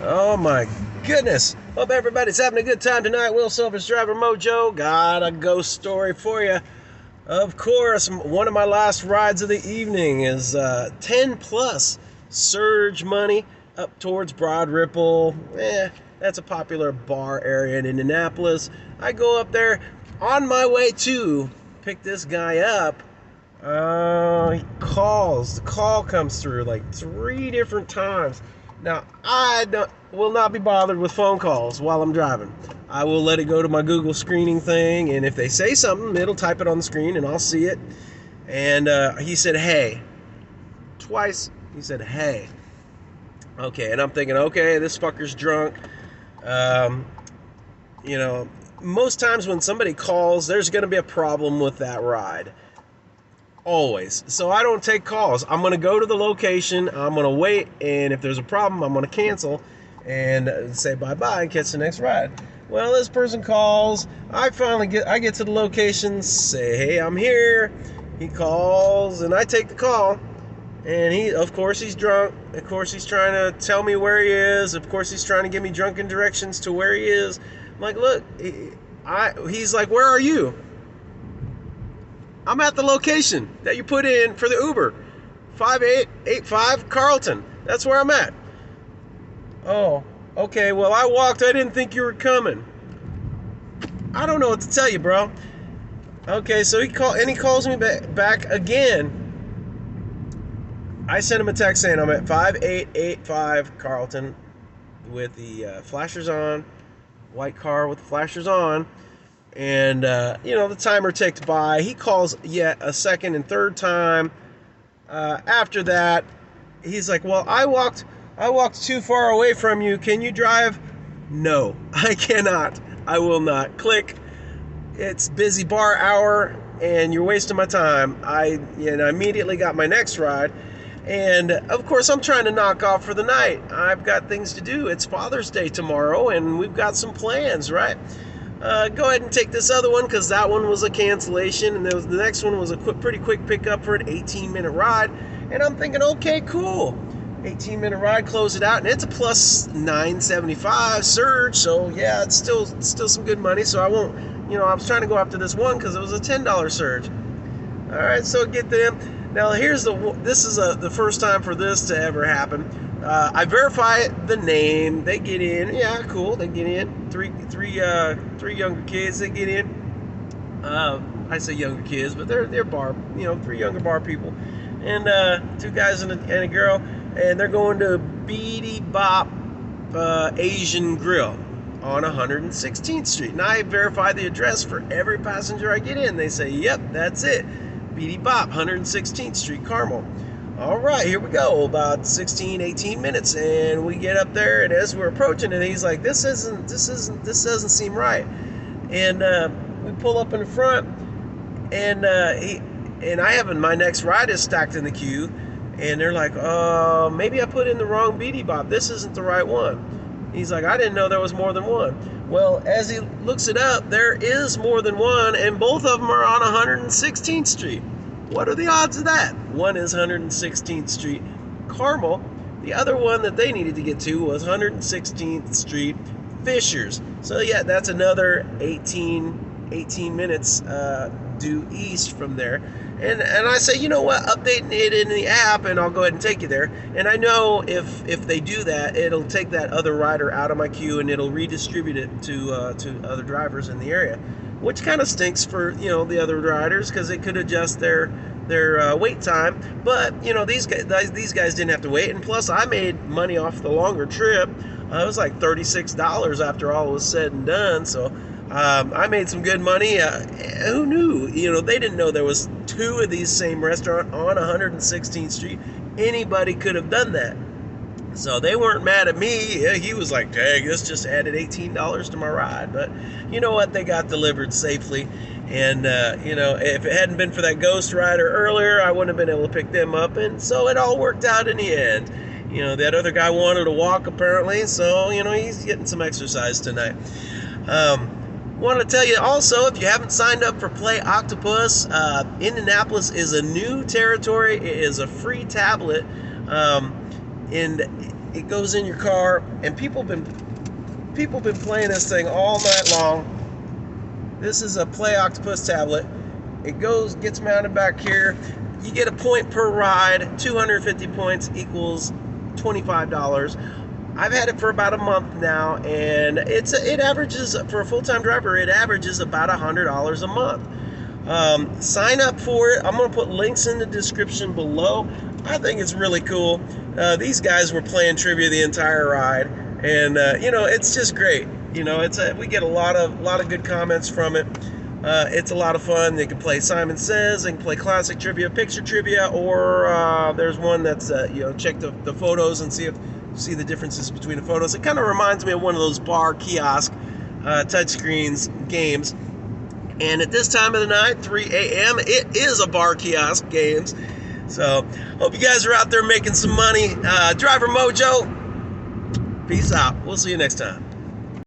Oh my goodness. Hope everybody's having a good time tonight. Will Silver's Driver Mojo. Got a ghost story for you. Of course, one of my last rides of the evening is 10 plus surge money up towards Broad Ripple. That's a popular bar area in Indianapolis. I go up there on my way to pick this guy up. He calls. The call comes through like 3 different times. Now, will not be bothered with phone calls while I'm driving. I will let it go to my Google screening thing, and if they say something, it'll type it on the screen, and I'll see it. And he said, hey. Twice, he said, hey. Okay, and I'm thinking, okay, this fucker's drunk. Most times when somebody calls, there's going to be a problem with that ride. Always. So I don't take calls. I'm going to go to the location, I'm going to wait, and if there's a problem, I'm going to cancel and say bye-bye and catch the next ride. Well, this person calls. I get to the location, say, hey, I'm here. He calls, and I take the call. And of course, he's drunk. Of course, he's trying to tell me where he is. Of course, he's trying to give me drunken directions to where he is. I'm like, look, he's like, where are you? I'm at the location that you put in for the Uber. 5885 Carlton. That's where I'm at. Oh, okay. Well, I walked. I didn't think you were coming. I don't know what to tell you, bro. Okay, so he calls me back again. I sent him a text saying I'm at 5885 Carlton with the flashers on, white car with the flashers on. And, the timer ticked by. He calls yet a second and third time. After that, he's like, well, I walked too far away from you. Can you drive? No, I cannot. I will not. Click. It's busy bar hour, and you're wasting my time. I immediately got my next ride. And, of course, I'm trying to knock off for the night. I've got things to do. It's Father's Day tomorrow, and we've got some plans, right? Go ahead and take this other one because that one was a cancellation, and the next one was a pretty quick pickup for an 18-minute ride. And I'm thinking, okay, cool, 18-minute ride, close it out, and it's a plus 975 surge. So yeah, it's still some good money. So I won't, I was trying to go after this one because it was a $10 surge. All right, so get them. Now this is the first time for this to ever happen. I verify the name. They get in. Yeah, cool. They get in. Three younger kids. They get in. I say younger kids, but they're bar. 3 younger bar people, and 2 guys and a girl, and they're going to Beady Bop Asian Grill on 116th Street. And I verify the address for every passenger I get in. They say, yep, that's it. Beady Bop, 116th Street, Carmel. All right, here we go. About 18 minutes, and we get up there, and as we're approaching it, he's like, this doesn't seem right. And we pull up in the front, and my next ride is stacked in the queue, and they're like, maybe I put in the wrong Beady Bop. This isn't the right one. He's like, I didn't know there was more than one. Well, as he looks it up, there is more than one, and both of them are on 116th Street. What are the odds of that? One is 116th Street, Carmel. The other one that they needed to get to was 116th Street, Fishers. So yeah, that's another 18 minutes due east from there. And I say, you know what, update it in the app and I'll go ahead and take you there. And I know if they do that, it'll take that other rider out of my queue and it'll redistribute it to other drivers in the area, which kind of stinks for the other riders because it could adjust their wait time. But these guys didn't have to wait, and plus I made money off the longer trip. It was like $36 after all was said and done. So I made some good money. Who knew? They didn't know there was 2 of these same restaurants on 116th Street. Anybody could have done that. So they weren't mad at me. Yeah, he was like, dang, this just added $18 to my ride. But you know what? They got delivered safely. And, if it hadn't been for that ghost rider earlier, I wouldn't have been able to pick them up. And so it all worked out in the end. That other guy wanted to walk apparently. So, he's getting some exercise tonight. Want to tell you also, if you haven't signed up for Play Octopus, Indianapolis is a new territory. It is a free tablet. And It goes in your car, and people been playing this thing all night long. This is a Play Octopus tablet. It gets mounted back here. You get a point per ride. 250 points equals $25. I've had it for about a month now, and it averages, for a full-time driver, it averages about $100 a month. Sign up for it. I'm going to put links in the description below. I think it's really cool. These guys were playing trivia the entire ride, and you know, it's just great. You know, we get a lot of good comments from it. It's a lot of fun. They can play Simon Says, they can play classic trivia, picture trivia, or there's one that's you know, check the photos and see the differences between the photos. It kind of reminds me of one of those bar kiosk touchscreens games. And at this time of the night, 3 a.m., it is a bar kiosk games. So, hope you guys are out there making some money. Driver Mojo, peace out. We'll see you next time.